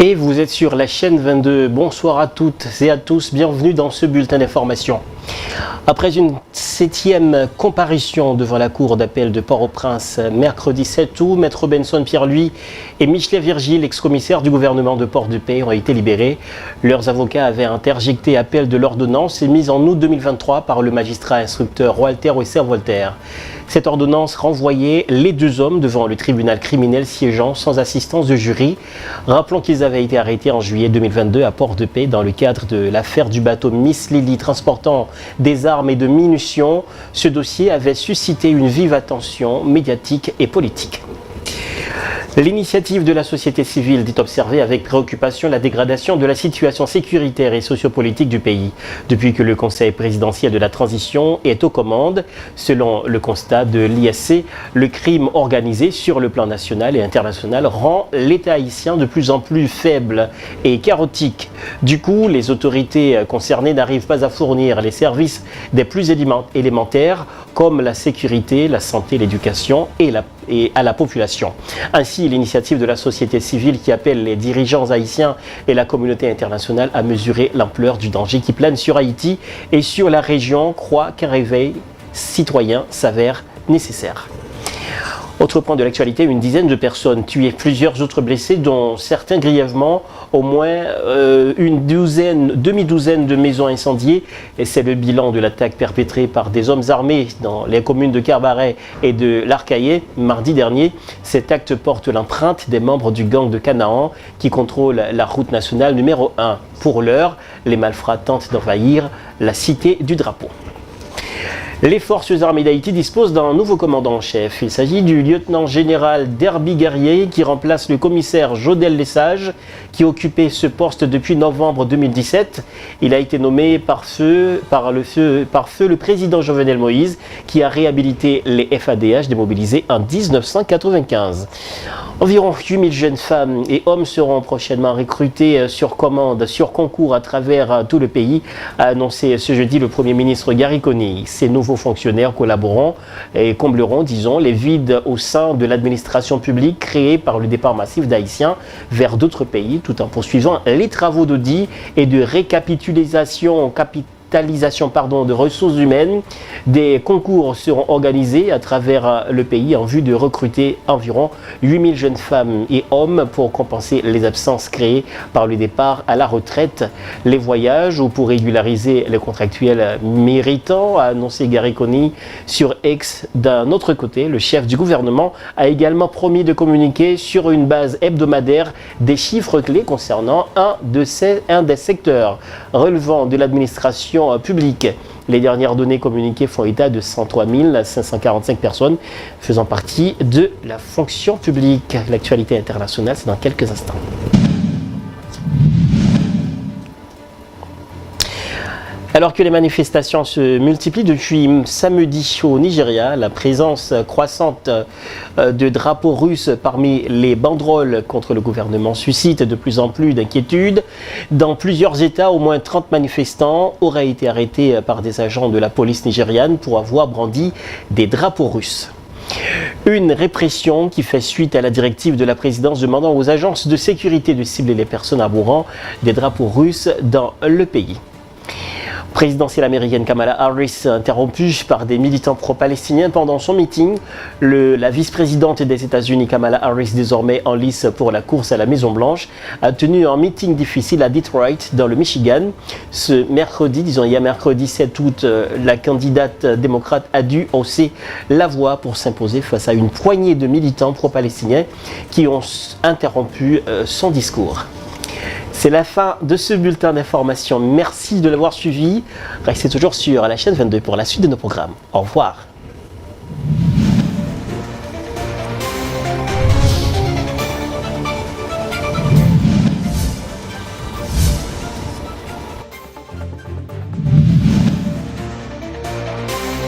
Et vous êtes sur la chaîne 22. Bonsoir à toutes et à tous. Bienvenue dans ce bulletin d'information. Après une 7e comparution devant la cour d'appel de Port-au-Prince mercredi 7 août, Maître Benson Pierre-Louis et Michelet Virgile, ex-commissaire du gouvernement de Port-de-Paix, ont été libérés. Leurs avocats avaient interjecté appel de l'ordonnance émise en août 2023 par le magistrat instructeur Walter Wesser-Voltaire. Cette ordonnance renvoyait les deux hommes devant le tribunal criminel siégeant sans assistance de jury. Rappelons qu'ils avaient été arrêtés en juillet 2022 à Port-de-Paix dans le cadre de l'affaire du bateau Miss Lily transportant des armes et de munitions. Ce dossier avait suscité une vive attention médiatique et politique. L'initiative de la société civile dit observer avec préoccupation la dégradation de la situation sécuritaire et sociopolitique du pays depuis que le Conseil présidentiel de la transition est aux commandes. Selon le constat de l'ISC, le crime organisé sur le plan national et international rend l'État haïtien de plus en plus faible et chaotique. Du coup, les autorités concernées n'arrivent pas à fournir les services des plus élémentaires comme la sécurité, la santé, l'éducation et à la population. Ainsi, l'initiative de la société civile qui appelle les dirigeants haïtiens et la communauté internationale à mesurer l'ampleur du danger qui plane sur Haïti et sur la région croit qu'un réveil citoyen s'avère nécessaire. Autre point de l'actualité, une dizaine de personnes tuées, plusieurs autres blessés, dont certains grièvement, au moins une demi-douzaine de maisons incendiées. Et c'est le bilan de l'attaque perpétrée par des hommes armés dans les communes de Carbaret et de l'Arcaillé mardi dernier. Cet acte porte l'empreinte des membres du gang de Canaan qui contrôle la route nationale numéro 1. Pour l'heure, les malfrats tentent d'envahir la cité du drapeau. Les forces armées d'Haïti disposent d'un nouveau commandant en chef. Il s'agit du lieutenant-général Derby Guerrier qui remplace le commissaire Jodel Lesage qui occupait ce poste depuis novembre 2017. Il a été nommé par feu le président Jovenel Moïse qui a réhabilité les FADH démobilisés en 1995. Environ 8000 jeunes femmes et hommes seront prochainement recrutés sur commande, sur concours à travers tout le pays, a annoncé ce jeudi le Premier ministre Gary Conille. Ces nouveaux fonctionnaires collaboreront et combleront, disons, les vides au sein de l'administration publique créée par le départ massif d'Haïtiens vers d'autres pays, tout en poursuivant les travaux d'audit et de récapitalisation de ressources humaines. Des concours seront organisés à travers le pays en vue de recruter environ 8000 jeunes femmes et hommes pour compenser les absences créées par le départ à la retraite, les voyages ou pour régulariser les contractuels méritants, a annoncé Gary Conille sur X. D'un autre côté, le chef du gouvernement a également promis de communiquer sur une base hebdomadaire des chiffres clés concernant un des secteurs relevant de l'administration publique. Les dernières données communiquées font état de 103 545 personnes faisant partie de la fonction publique. L'actualité internationale, c'est dans quelques instants. Alors que les manifestations se multiplient depuis samedi au Nigeria, la présence croissante de drapeaux russes parmi les banderoles contre le gouvernement suscite de plus en plus d'inquiétudes. Dans plusieurs États, au moins 30 manifestants auraient été arrêtés par des agents de la police nigériane pour avoir brandi des drapeaux russes. Une répression qui fait suite à la directive de la présidence demandant aux agences de sécurité de cibler les personnes arborant des drapeaux russes dans le pays. Présidentielle américaine Kamala Harris interrompue par des militants pro-palestiniens pendant son meeting. La vice-présidente des États-Unis Kamala Harris, désormais en lice pour la course à la Maison-Blanche, a tenu un meeting difficile à Detroit, dans le Michigan. Ce mercredi, hier mercredi 7 août, la candidate démocrate a dû hausser la voix pour s'imposer face à une poignée de militants pro-palestiniens qui ont interrompu son discours. C'est la fin de ce bulletin d'information. Merci de l'avoir suivi. Restez toujours sur la chaîne 22 pour la suite de nos programmes. Au revoir.